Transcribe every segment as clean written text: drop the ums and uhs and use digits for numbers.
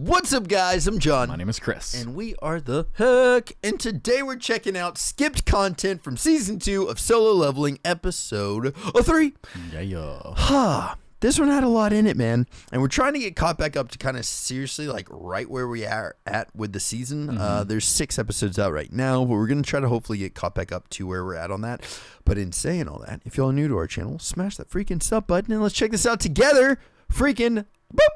What's up, guys? I'm John. My name is Chris. And we are the Heck. And today we're checking out skipped content from Season 2 of Solo Leveling, Episode 3. Yeah. This one had a lot in it, man. And we're trying to get caught back up to kind of seriously, like, right where we are at with the season. There's 6 episodes out right now, but we're going to try to hopefully get caught back up to where we're at on that. But in saying all that, if y'all are new to our channel, smash that freaking sub button and let's check this out together. Freaking boop.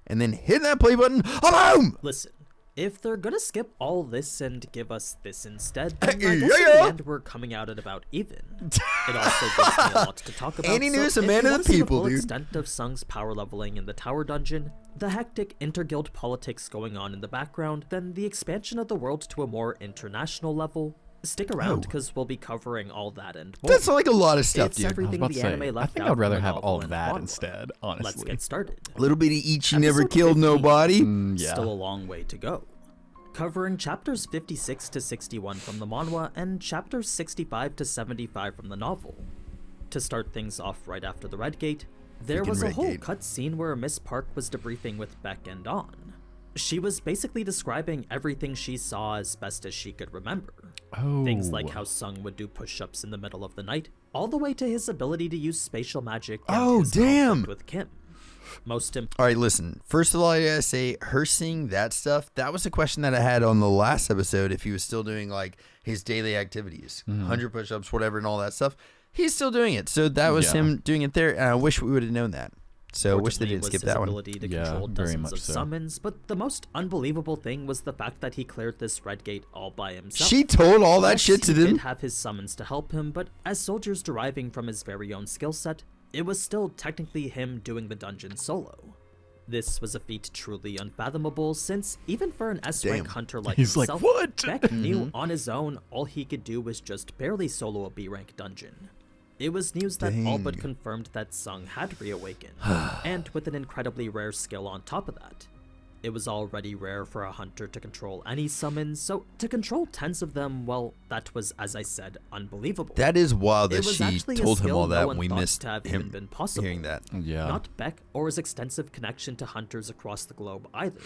And then hit that play button. Boom! Listen, if they're gonna skip all this and give us this instead, then I guess in the end we're coming out at about even. It also gives me a lot to talk about. AniNews, so a man of the people, dude. The extent of Sung's power leveling in the tower dungeon, the hectic interguild politics going on in the background, then the expansion of the world to a more international level. Stick around because we'll be covering all that and more. That's like a lot of stuff, it's dude. Everything I was the about to anime say, left I think out I'd rather from the have novel all and that manga. instead, honestly. Let's get started. A little bit of each, you never Episode killed 15. nobody. Yeah. Still a long way to go. Covering chapters 56 to 61 from the manhwa and chapters 65 to 75 from the novel. To start things off right after the Red Gate, there was a whole cutscene where Miss Park was debriefing with Beck and On. She was basically describing everything she saw as best as she could remember. Things like how Sung would do push-ups in the middle of the night, all the way to his ability to use spatial magic and his conflict with Kim. All right, listen. First of all, I gotta say, her seeing that stuff, that was a question that I had on the last episode. If he was still doing like his daily activities, 100 push-ups, whatever, and all that stuff, he's still doing it. So that was him doing it there, and I wish we would have known that. So I wish they didn't skip that one. Ability to control dozens of summons, but the most unbelievable thing was the fact that he cleared this Red Gate all by himself. She told all that shit to them. He did have his summons to help him, but as soldiers deriving from his very own skill set, it was still technically him doing the dungeon solo. This was a feat truly unfathomable, since even for an S-rank hunter like himself, Beck knew on his own all he could do was just barely solo a B-rank dungeon. It was news that all but confirmed that Sung had reawakened, and with an incredibly rare skill on top of that. It was already rare for a hunter to control any summons, so to control 10s of them, well, that was, as I said, unbelievable. That is wild that she told him all that when we missed him been hearing that. Yeah. Not Beck or his extensive connection to hunters across the globe either.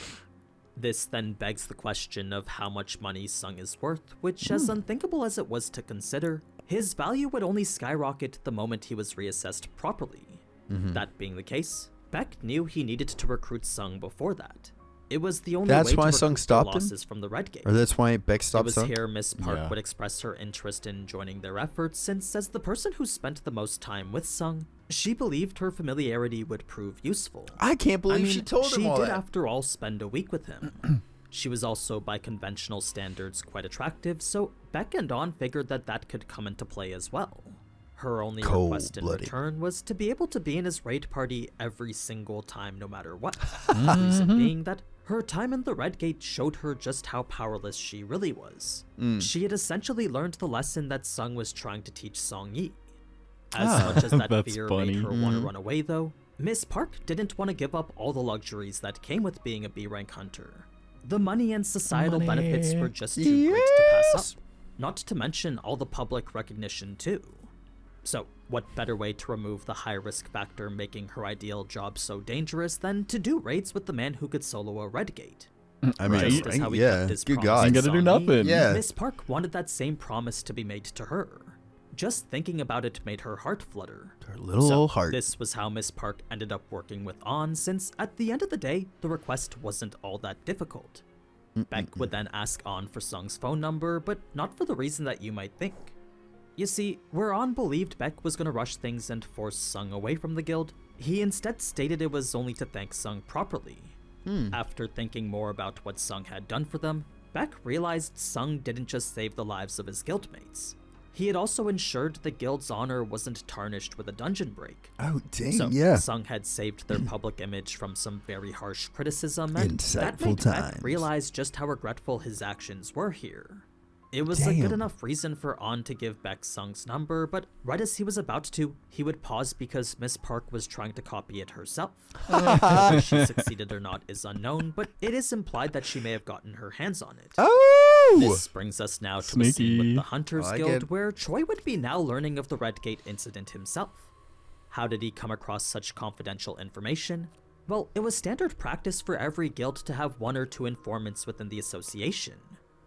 This then begs the question of how much money Sung is worth, which, as unthinkable as it was to consider, his value would only skyrocket the moment he was reassessed properly. That being the case, Beck knew he needed to recruit Sung before that. It was the only way to why Sung stopped losses from the Red Gate. Or that's why Beck stopped Sung? It was here Miss Park would express her interest in joining their efforts, since as the person who spent the most time with Sung, she believed her familiarity would prove useful. I can't believe she told him all that. She did, after all, spend a week with him. She was also, by conventional standards, quite attractive, so Beck and On figured that that could come into play as well. Her only request in return was to be able to be in his raid party every single time, no matter what. The reason being that her time in the Red Gate showed her just how powerless she really was. She had essentially learned the lesson that Sung was trying to teach Song Yi. As much as that fear made her want to run away, though, Miss Park didn't want to give up all the luxuries that came with being a B-rank hunter. The money and societal benefits were just too great to pass up. Not to mention all the public recognition, too. So, what better way to remove the high-risk factor making her ideal job so dangerous than to do raids with the man who could solo a Red Gate? I mean, just as how he kept his good promise God. Ain't gonna do nothing. Miss Park wanted that same promise to be made to her. Just thinking about it made her heart flutter. Her little old heart. This was how Miss Park ended up working with On, since at the end of the day, the request wasn't all that difficult. Beck would then ask On for Sung's phone number, but not for the reason that you might think. You see, where On believed Beck was going to rush things and force Sung away from the guild, he instead stated it was only to thank Sung properly. After thinking more about what Sung had done for them, Beck realized Sung didn't just save the lives of his guildmates. He had also ensured the guild's honor wasn't tarnished with a dungeon break. Oh, dang, so, Sung had saved their public image from some very harsh criticism, and that made Beck realize just how regretful his actions were here. It was a good enough reason for On to give Beck Sung's number, but right as he was about to, he would pause because Miss Park was trying to copy it herself. Whether she succeeded or not is unknown, but it is implied that she may have gotten her hands on it. This brings us now to a scene with the Hunters Guild, where Choi would be now learning of the Red Gate incident himself. How did he come across such confidential information? Well, it was standard practice for every guild to have 1 or 2 informants within the association.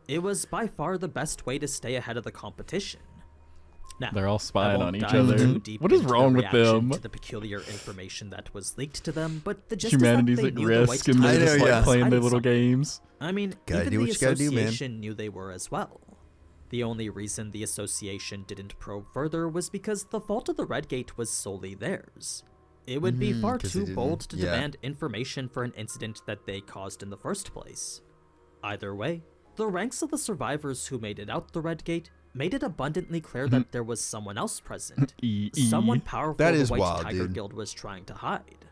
It was by far the best way to stay ahead of the competition. Now, They're all spying on each dive other. too deep What is into wrong their with reaction them? to the peculiar information that was leaked to them, but the gist Humanity's is that at they knew the White risk and they're Tiger just yeah. like playing their hiding little something. games. I mean, Gotta even do the what you gotta do, man. association knew they were as well. The only reason the association didn't probe further was because the fault of the Red Gate was solely theirs. It would be far 'cause they too didn't- bold to yeah. demand information for an incident that they caused in the first place. Either way, the ranks of the survivors who made it out the Red Gate made it abundantly clear that there was someone else present. Someone powerful That the is White wild, Tiger dude. Guild was trying to hide.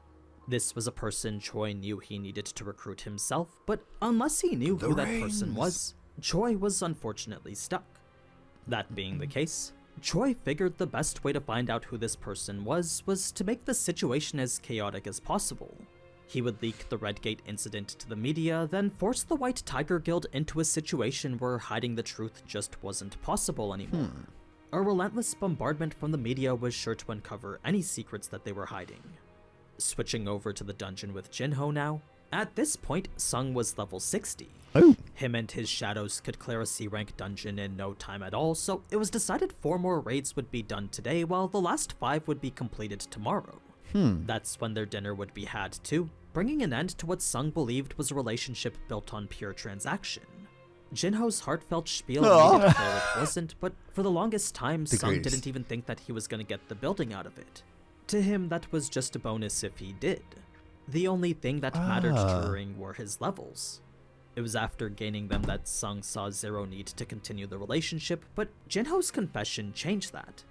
This was a person Choi knew he needed to recruit himself, but unless he knew The who that person rings. was, Choi was unfortunately stuck. That being the case, Choi figured the best way to find out who this person was to make the situation as chaotic as possible. He would leak the Red Gate incident to the media, then force the White Tiger Guild into a situation where hiding the truth just wasn't possible anymore. A relentless bombardment from the media was sure to uncover any secrets that they were hiding. Switching over to the dungeon with Jinho now, at this point, Sung was level 60. Oh. Him and his shadows could clear a C-rank dungeon in no time at all, so it was decided 4 more raids would be done today, while the last 5 would be completed tomorrow. That's when their dinner would be had too, bringing an end to what Sung believed was a relationship built on pure transaction. Jinho's heartfelt spiel made it clear it wasn't, but for the longest time, Sung greatest. didn't even think that he was going to get the building out of it. To him, that was just a bonus if he did. The only thing that mattered to Ring were his levels. It was after gaining them that Sung saw zero need to continue the relationship, but Jinho's confession changed that.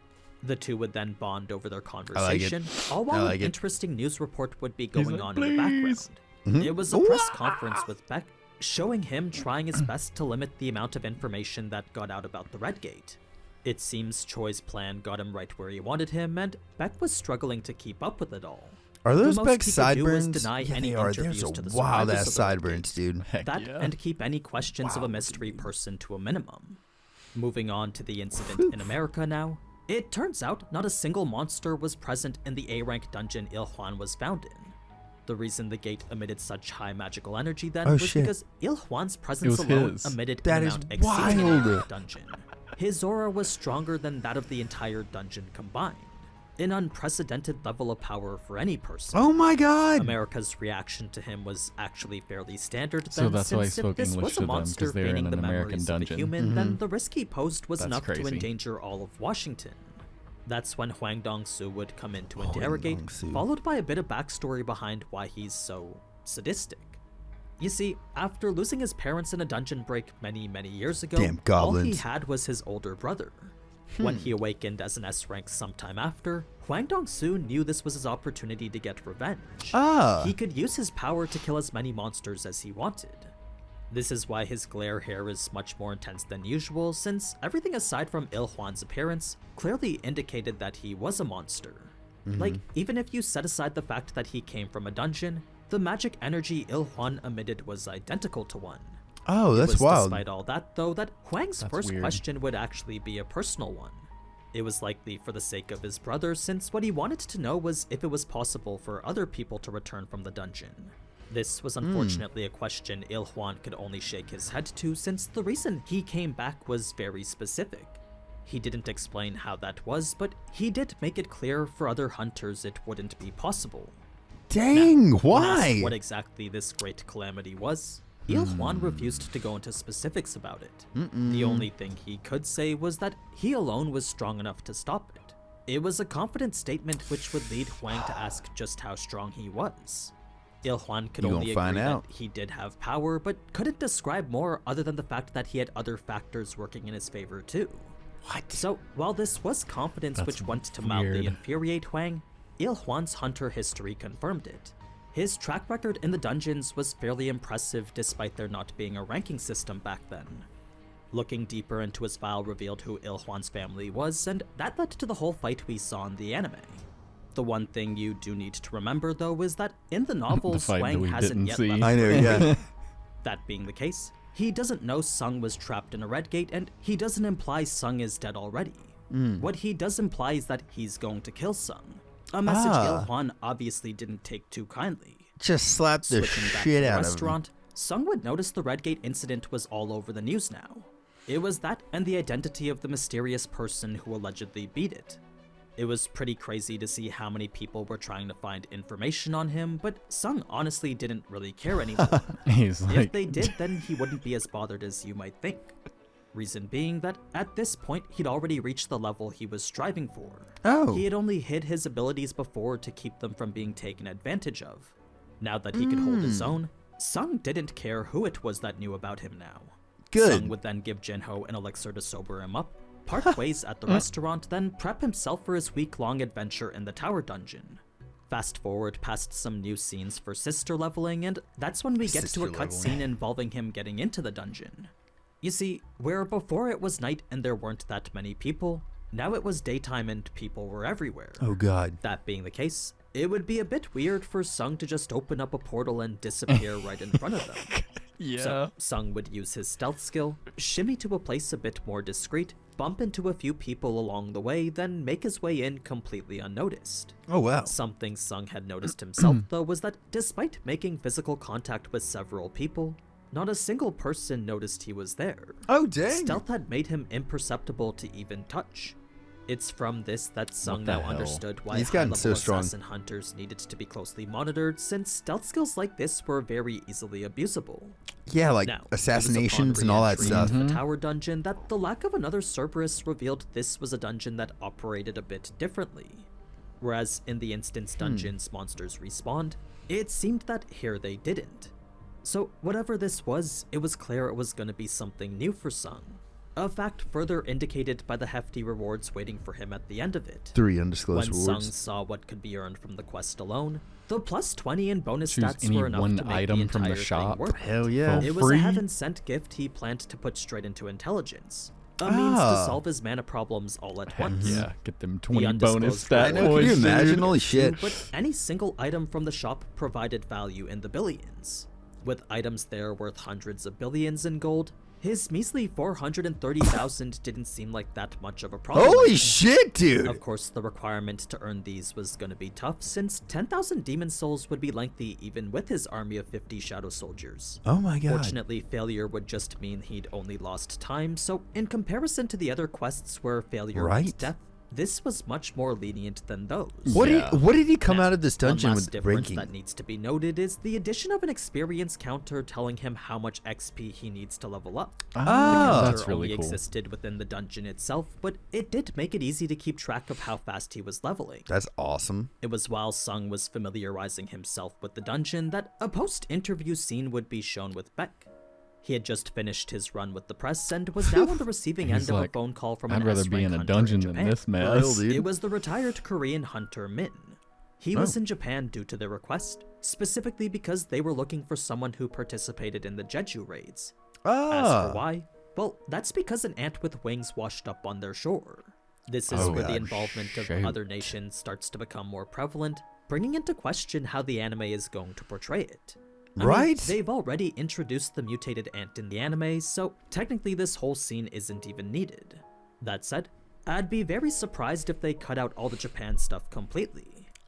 The two would then bond over their conversation, all while an interesting news report would be going like, on in the background. Mm-hmm. It was a press conference with Beck, showing him trying his best to limit the amount of information that got out about the Red Gate. It seems Choi's plan got him right where he wanted him, and Beck was struggling to keep up with it all. Are those The most Beck's he could do was sideburns? deny Yeah, any they are. interviews There's to the a wild survivors ass of the Red sideburns, Gate. dude. Heck That yeah. and keep any questions of a mystery person to a minimum. Moving on to the incident in America now. It turns out not a single monster was present in the A-rank dungeon Ilhuan was found in. The reason the gate emitted such high magical energy then was shit. because Ilhuan's presence was alone his. emitted That an is amount exceeding the wild. A-rank dungeon. His aura was stronger than that of the entire dungeon combined. An unprecedented level of power for any person. Oh my god. America's reaction to him was actually fairly standard So then, that's why he since if spoke this English was to a them, 'cause monster they were in gaining the an American memories of a dungeon. human, then the risk he posed was That's enough to crazy. endanger all of Washington. That's when Huang Dong-su would come in to Huang interrogate, Dong-su. followed by a bit of backstory behind why he's so sadistic. You see, after losing his parents in a dungeon break many, many years ago, Damn goblins. all he had was his older brother. When he awakened as an S-rank sometime after, Huang Dong-su knew this was his opportunity to get revenge. He could use his power to kill as many monsters as he wanted. This is why his glare hair is much more intense than usual, since everything aside from Ilhuan's appearance clearly indicated that he was a monster. Like, even if you set aside the fact that he came from a dungeon, the magic energy Ilhuan emitted was identical to one. Oh, It that's was wild. despite all that, though, that Huang's That's first weird. question would actually be a personal one. It was likely for the sake of his brother, since what he wanted to know was if it was possible for other people to return from the dungeon. This was unfortunately a question Ilhuan could only shake his head to, since the reason he came back was very specific. He didn't explain how that was, but he did make it clear for other hunters it wouldn't be possible. Dang, When why? asked what exactly this great calamity was, Ilhuan refused to go into specifics about it. The only thing he could say was that he alone was strong enough to stop it. It was a confident statement which would lead Huang to ask just how strong he was. Ilhuan could You only gonna find agree out. that he did have power, but couldn't describe more other than the fact that he had other factors working in his favor too. What? So, while this was confidence That's which went to mildly weird. infuriate Huang, Ilhuan's hunter history confirmed it. His track record in the dungeons was fairly impressive despite there not being a ranking system back then. Looking deeper into his file revealed who Ilhuan's family was, and that led to the whole fight we saw in the anime. The one thing you do need to remember though is that in the novels, fight that Huang we hasn't didn't yet see. left I know, the Red yeah. Gate. That being the case, he doesn't know Sung was trapped in a Red Gate, and he doesn't imply Sung is dead already. What he does imply is that he's going to kill Sung. A message Ilhuan obviously didn't take too kindly. just slapped the Switching back to shit the out of him. restaurant, Sung would notice the Redgate incident was all over the news now. It was that and the identity of the mysterious person who allegedly beat it. It was pretty crazy to see how many people were trying to find information on him, but Sung honestly didn't really care anymore. He's like, If they did, then he wouldn't be as bothered as you might think. Reason being that at this point he'd already reached the level he was striving for. Oh. He had only hid his abilities before to keep them from being taken advantage of. Now that he could hold his own, Sung didn't care who it was that knew about him now. Good. Sung would then give Jinho an elixir to sober him up, part ways at the restaurant, then prep himself for his week-long adventure in the tower dungeon. Fast forward past some new scenes for sister leveling, and that's when we get to a cutscene involving him getting into the dungeon. You see, where before it was night and there weren't that many people, now it was daytime and people were everywhere. Oh god. That being the case, it would be a bit weird for Sung to just open up a portal and disappear right in front of them. yeah. So Sung would use his stealth skill, shimmy to a place a bit more discreet, bump into a few people along the way, then make his way in completely unnoticed. Oh wow. Something Sung had noticed himself, though, was that despite making physical contact with several people, not a single person noticed he was there. Oh dang. Stealth had made him imperceptible to even touch. It's from this that Sung the now hell? understood why He's gotten high-level so strong. assassin hunters needed to be closely monitored, since stealth skills like this were very easily abusable. Yeah, like Now, assassinations and all that re-entry stuff. into the tower dungeon that the lack of another Cerberus revealed this was a dungeon that operated a bit differently. Whereas in the instance dungeons monsters respawned, it seemed that here they didn't. So whatever this was, it was clear it was going to be something new for Sung. A fact further indicated by the hefty rewards waiting for him at the end of it. 3 undisclosed When Sung rewards. saw what could be earned from the quest alone, the plus 20 in bonus Choose stats any were enough one to make item the from the entire thing shop. worth it. Hell yeah. For It was a free? heaven-sent gift he planned to put straight into intelligence. A means to solve his mana problems all at once. Yeah, get them 20 undisclosed bonus I stat know, Can points. you dude. imagine? Holy shit. But any single item from the shop provided value in the billions. With items there worth hundreds of billions in gold, his measly 430,000 didn't seem like that much of a problem. Holy shit, dude. Of course, the requirement to earn these was going to be tough, since 10,000 demon souls would be lengthy even with his army of 50 shadow soldiers. Oh my god. Fortunately, failure would just mean he'd only lost time, so in comparison to the other quests where failure Right. meant death, this was much more lenient than those. What Yeah. did he come Now, out of this dungeon one last with difference ranking? that needs to be noted is the addition of an experience counter telling him how much XP he needs to level up. Ah, The that's counter really only cool. existed within the dungeon itself, but it did make it easy to keep track of how fast he was leveling. That's awesome. It was while Sung was familiarizing himself with the dungeon that a post-interview scene would be shown with Beck. He had just finished his run with the press and was now on the receiving end He's of a like, phone call from I'd an rather S-rank be in a hunter dungeon than Japan. this Well, mess. dude. It was the retired Korean hunter Min. He was in Japan due to their request, specifically because they were looking for someone who participated in the Jeju raids. As for why, well, that's because an ant with wings washed up on their shore. This is Oh, where the God. involvement of Shoot. other nations starts to become more prevalent, bringing into question how the anime is going to portray it. I mean, Right? they've already introduced the mutated ant in the anime, so technically this whole scene isn't even needed. That said, I'd be very surprised if they cut out all the Japan stuff completely.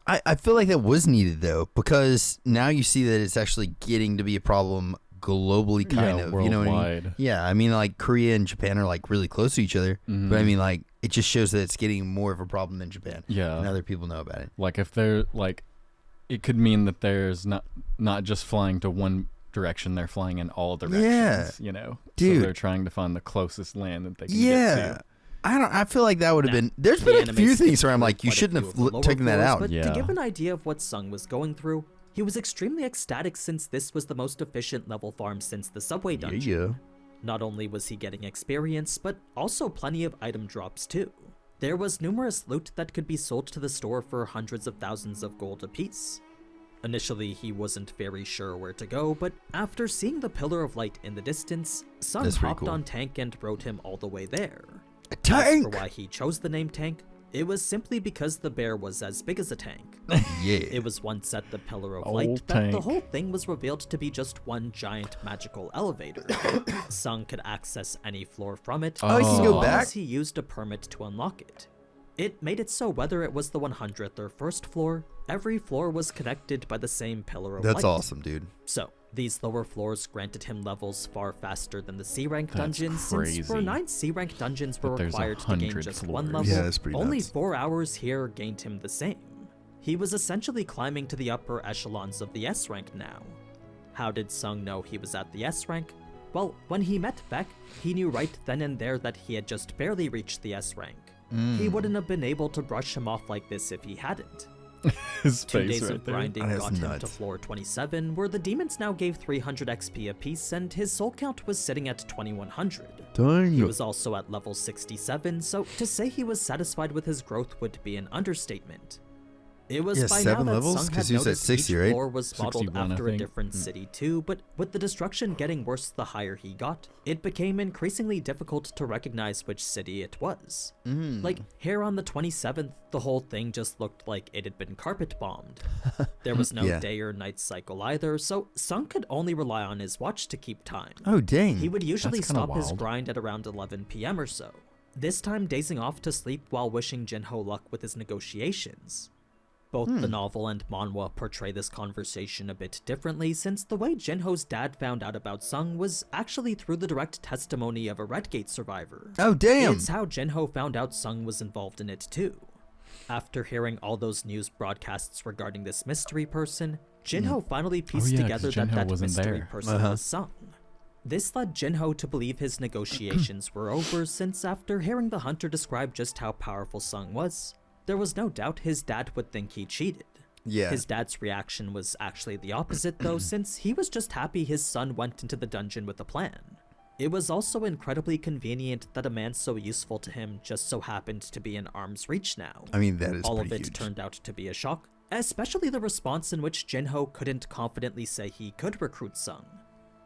I feel like that was needed though, because now you see that it's actually getting to be a problem globally, kind of. You know what I mean? worldwide. Yeah, I mean, like Korea and Japan are like really close to each other, but I mean, like it just shows that it's getting more of a problem than Japan. Yeah. and other people know about it. Like if they're like, it could mean that there's not just flying to one direction, they're flying in all directions. Yeah. You know, Dude. So they're trying to find the closest land that they can Yeah. get to. I feel like that would have Now, been. There's the been a anime few skipped things where I'm through like, you quite a shouldn't few have of the lower taken that floors, out. But Yeah. to give an idea of what Sung was going through, he was extremely ecstatic since this was the most efficient level farm since the subway dungeon. Yeah. Not only was he getting experience, but also plenty of item drops too. There was numerous loot that could be sold to the store for hundreds of thousands of gold apiece. Initially, he wasn't very sure where to go, but after seeing the Pillar of Light in the distance, Sung That's pretty hopped cool. on Tank and rode him all the way there. A As tank. for why he chose the name Tank, it was simply because the bear was as big as a tank. Yeah. It was once at the Pillar of Old Light that the tank. whole thing was revealed to be just one giant magical elevator. Sung could access any floor from it, Oh, you can so go long back? as he used a permit to unlock it. It made it so whether it was the 100th or first floor, every floor was connected by the same pillar of light. That's awesome, dude. So, these lower floors granted him levels far faster than the C-rank dungeons, crazy. since where 9 C-rank dungeons were required to gain just one floors. level, Yeah, that's pretty only nuts. 4 hours here gained him the same. He was essentially climbing to the upper echelons of the S-rank now. How did Sung know he was at the S-rank? Well, when he met Beck, he knew right then and there that he had just barely reached the S-rank. He wouldn't have been able to brush him off like this if he hadn't. His 2 face days right of there. grinding That's got him to nuts. floor 27, where the demons now gave 300 XP apiece and his soul count was sitting at 2100. Dang. He was also at level 67, so to say he was satisfied with his growth would be an understatement. It was Yeah, by 7 now that levels? Sung 'Cause had he was at noticed 60, each right? floor was modeled 61, I after a think. different city too, but with the destruction getting worse the higher he got, it became increasingly difficult to recognize which city it was. Like, here on the 27th, the whole thing just looked like it had been carpet bombed. There was no Yeah. day or night cycle either, so Sung could only rely on his watch to keep time. Oh, dang. He would usually That's kinda stop his wild. grind at around 11 p.m. or so, this time dazing off to sleep while wishing Jinho luck with his negotiations. Both the novel and manhwa portray this conversation a bit differently, since the way Jinho's dad found out about Sung was actually through the direct testimony of a Redgate survivor. Oh, damn. It's how Jinho found out Sung was involved in it too. After hearing all those news broadcasts regarding this mystery person, Jinho finally pieced yeah, 'cause together that Jinho that wasn't mystery there. person was Sung. This led Jinho to believe his negotiations were over, since after hearing the hunter describe just how powerful Sung was, there was no doubt his dad would think he cheated. Yeah. His dad's reaction was actually the opposite though, since he was just happy his son went into the dungeon with a plan. It was also incredibly convenient that a man so useful to him just so happened to be in arm's reach now. I mean, that is All of pretty it huge. turned out to be a shock, especially the response in which Jinho couldn't confidently say he could recruit Sung.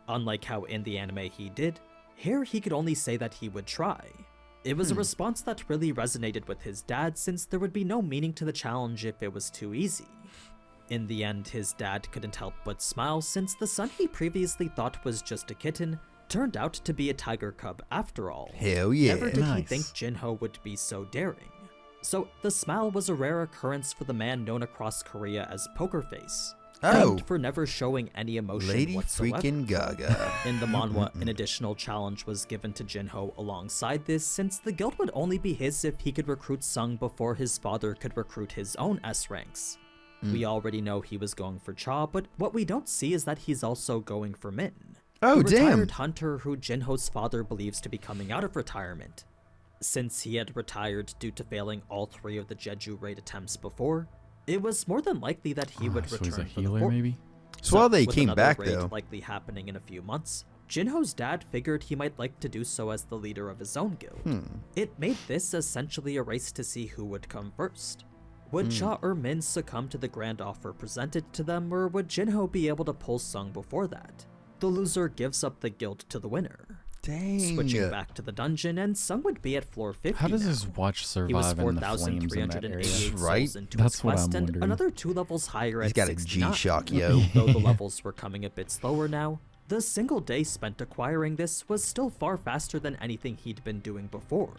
Unlike how in the anime he did, here he could only say that he would try. It was a response that really resonated with his dad, since there would be no meaning to the challenge if it was too easy. In the end, his dad couldn't help but smile, since the son he previously thought was just a kitten turned out to be a tiger cub after all. Hell yeah. Never did he Nice. think Jinho would be so daring. So the smile was a rare occurrence for the man known across Korea as Poker Face, Oh. and for never showing any emotion Lady whatsoever. freaking Gaga. In the manhwa, an additional challenge was given to Jinho alongside this, since the guild would only be his if he could recruit Sung before his father could recruit his own S ranks. We already know he was going for Cha, but what we don't see is that he's also going for Min. Oh, the damn. retired hunter who Jinho's father believes to be coming out of retirement. Since he had retired due to failing all 3 of the Jeju raid attempts before, it was more than likely that he would So return he's a for the healer, 4th. maybe? So while they with came another back, raid though. likely happening in a few months, Jinho's dad figured he might like to do so as the leader of his own guild. It made this essentially a race to see who would come first. Would Cha or Min succumb to the grand offer presented to them, or would Jinho be able to pull Sung before that? The loser gives up the guild to the winner. Dang. Switching back to the dungeon, and Sung would be at floor 50 How does now. his watch He was survive in the flames in that 4,388 area? Right? souls into That's his what quest, I'm and wondering. another 2 levels higher He's at got a 69. G-Shock, yo. Though the levels were coming a bit slower now, the single day spent acquiring this was still far faster than anything he'd been doing before.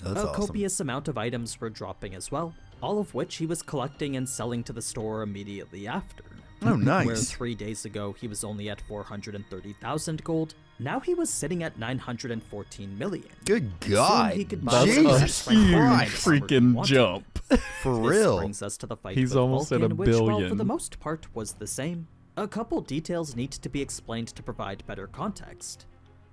That's a awesome. copious amount of items were dropping as well, all of which he was collecting and selling to the store immediately after. Oh, nice. Where 3 days ago he was only at 430,000 gold, now he was sitting at 914 million. Good God. Soon he could buy That's the a best huge rank armor he freaking wanted. jump. For This real. brings us to the fight He's with almost at Vulcan, a which, while for billion. the most part was the same, a couple details need to be explained to provide better context.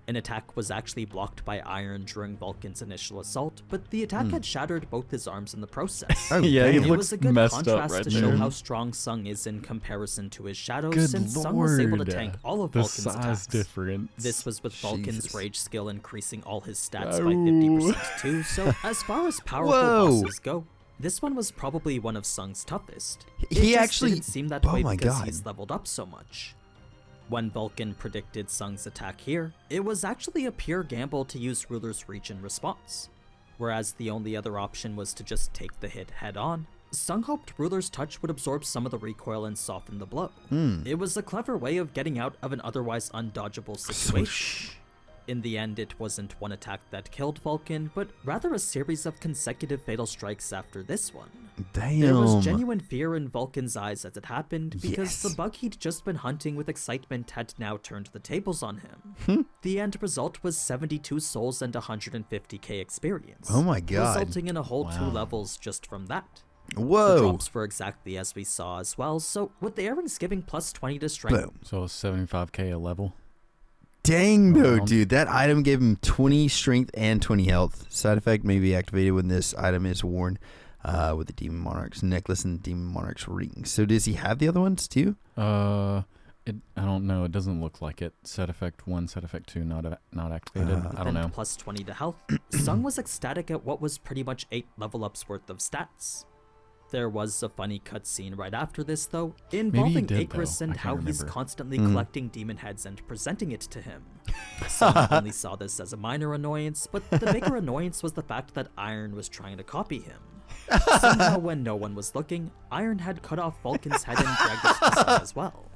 An attack was actually blocked by iron during Vulcan's initial assault, but the attack had shattered both his arms in the process. Oh, Yeah, he damn. It looks was a good messed up contrast right to show there. how strong Sung is in comparison to his shadows, Good since lord. Sung was able to tank all of the Vulcan's size attacks. difference. This was with Vulcan's Jesus. rage skill increasing all his stats by Oh. 50% too, so as far as powerful Whoa. bosses go, this one was probably one of Sung's toughest. He It just actually- didn't seem that oh way my because God. he's leveled up so much. When Vulcan predicted Sung's attack here, it was actually a pure gamble to use Ruler's Reach in response. Whereas the only other option was to just take the hit head on, Sung hoped Ruler's Touch would absorb some of the recoil and soften the blow. It was a clever way of getting out of an otherwise undodgeable situation. Swoosh. In the end, it wasn't one attack that killed Vulcan, but rather a series of consecutive fatal strikes after this one. Damn. There was genuine fear in Vulcan's eyes as it happened, because Yes. the bug he'd just been hunting with excitement had now turned the tables on him. The end result was 72 souls and 150k experience. Oh my god. Resulting in a whole 2 levels just from that. Whoa. The drops were exactly as we saw as well, so with the airings giving plus 20 to strength. Boom. So 75k a level. Dang though, Around. dude. That item gave him 20 strength and 20 health. Side effect may be activated when this item is worn with the Demon Monarch's necklace and the Demon Monarch's ring. So does he have the other ones too? I don't know. It doesn't look like it. Set effect 1, set effect 2, not activated. I don't And know. plus 20 to health. Sung was ecstatic at what was pretty much 8 level ups worth of stats. There was a funny cutscene right after this, though, involving did, Icarus though. and I how can't he's remember. constantly collecting demon heads and presenting it to him. Sung only saw this as a minor annoyance, but the bigger annoyance was the fact that Iron was trying to copy him. Somehow, when no one was looking, Iron had cut off Vulcan's head and dragged it to Sung as well.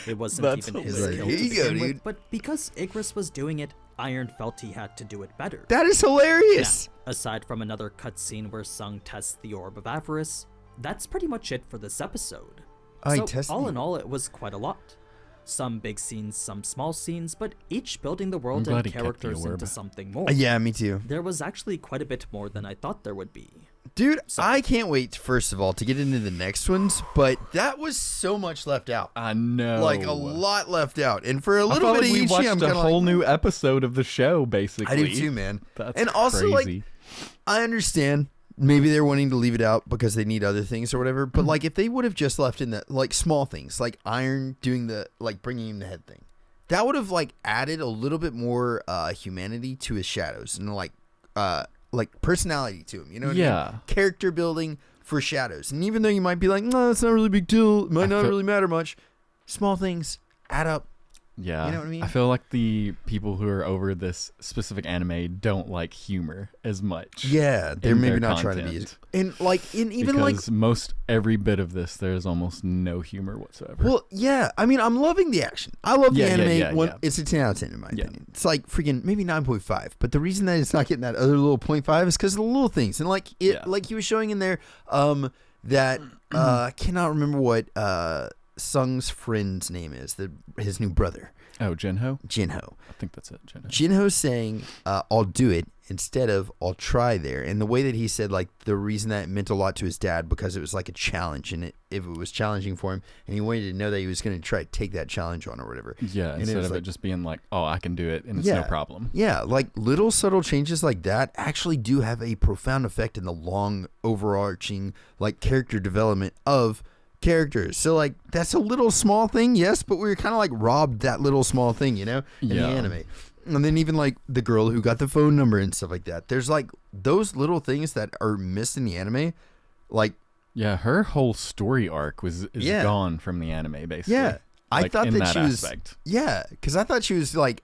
It wasn't That's even his hilarious. kill Here to you go, begin with, dude. but because Icarus was doing it, Iron felt he had to do it better. That is hilarious. Now, aside from another cutscene where Sung tests the Orb of Avarice, that's pretty much it for this episode. Oh, he So, tested all the- in all, it was quite a lot. Some big scenes, some small scenes, but each building the world glad and he kept the characters orb. into something more. Yeah, me too. There was actually quite a bit more than I thought there would be. Dude, I can't wait, first of all, to get into the next ones, but that was so much left out. I know. Like, a lot left out. And for a I little felt bit like of we each, watched I'm a kind of whole like, new episode of the show, basically. I do too, man. That's and also, crazy. like, I understand maybe they're wanting to leave it out because they need other things or whatever, but, like, if they would have just left in the, like, small things, like Iron doing the, like, bringing him the head thing, that would have, like, added a little bit more humanity to his shadows and, like personality to him, you know what I Yeah. mean? Character building for shadows. And even though you might be like, no, that's not really a big deal, it might not really matter much, small things add up. Yeah. You know what I mean? I feel like the people who are over this specific anime don't like humor as much. Yeah, they're in maybe their not trying to be content. and like in even like because most every bit of this, there's almost no humor whatsoever. well, yeah. I mean, I'm loving the action. I love Yeah, the yeah, anime. yeah, yeah. It's a 10 out of 10 in my Yeah. opinion. It's like freaking maybe 9.5. But the reason that it's not getting that other little 0.5 is because of the little things. And like it, Yeah. like he was showing in there, that I cannot remember what Sung's friend's name is. His new brother, Jinho? Jinho. I think that's it, Jinho. Jinho's saying, I'll do it instead of I'll try there. And the way that he said, like, the reason that it meant a lot to his dad because it was like a challenge. And if it was challenging for him and he wanted to know that he was going to try to take that challenge on or whatever. Yeah, And instead was of like, it just being like, oh, I can do it, and it's no problem. Yeah, like little subtle changes like that actually do have a profound effect in the long overarching, like, character development of characters. So like that's a little small thing, yes, but we were kind of like robbed that little small thing, you know, in the Yeah. anime. And then even like the girl who got the phone number and stuff like that. There's like those little things that are missed in the anime. Like, Yeah, her whole story arc is Yeah. gone from the anime, basically. yeah, I Like, thought in that she was, aspect. yeah, because I thought she was like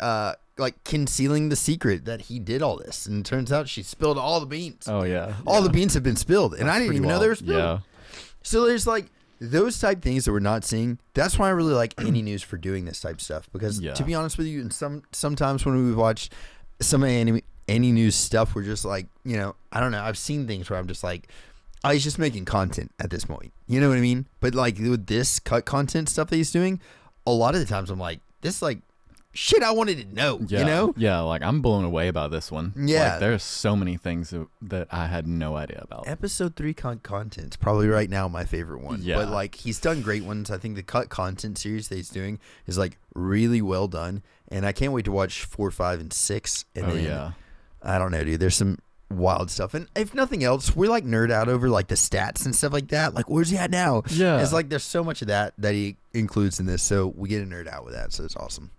concealing the secret that he did all this, and it turns out she spilled all the beans. Oh yeah, All yeah. the beans have been spilled, and I didn't Pretty even know they were wild. spilled. Yeah. So there's like those type things that we're not seeing. That's why I really like AniNews for doing this type stuff. Because Yeah. to be honest with you, and sometimes when we've watched some of AniNews stuff, we're just like, you know, I don't know. I've seen things where I'm just like, oh, he's just making content at this point. You know what I mean? But like with this cut content stuff that he's doing, a lot of the times I'm like, this is like shit I wanted to know. Yeah. You know? Yeah, like I'm blown away by this one. Yeah. Like, there's so many things that I had no idea about. Episode 3 content's probably right now my favorite one. Yeah. But like he's done great ones. I think the cut content series that he's doing is like really well done. And I can't wait to watch 4, 5, and 6. And Oh then, yeah. I don't know, dude. There's some wild stuff. And if nothing else, we're like nerd out over like the stats and stuff like that. Like, where's he at now? Yeah. It's like there's so much of that he includes in this. So we get a nerd out with that. So it's awesome.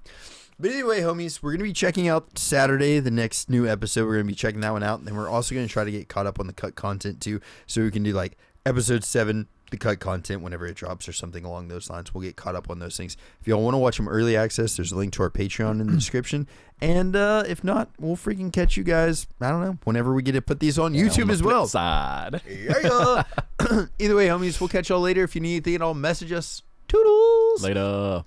But anyway, homies, we're going to be checking out Saturday, the next new episode. We're going to be checking that one out. And then we're also going to try to get caught up on the cut content too. So we can do like episode 7, the cut content whenever it drops or something along those lines. We'll get caught up on those things. If y'all want to watch them early access, there's a link to our Patreon in the description. And if not, we'll freaking catch you guys, I don't know, whenever we get to put these on YouTube On the as well. flip side. Yeah. Either way, homies, we'll catch y'all later. If you need anything at all, message us. Toodles. Later.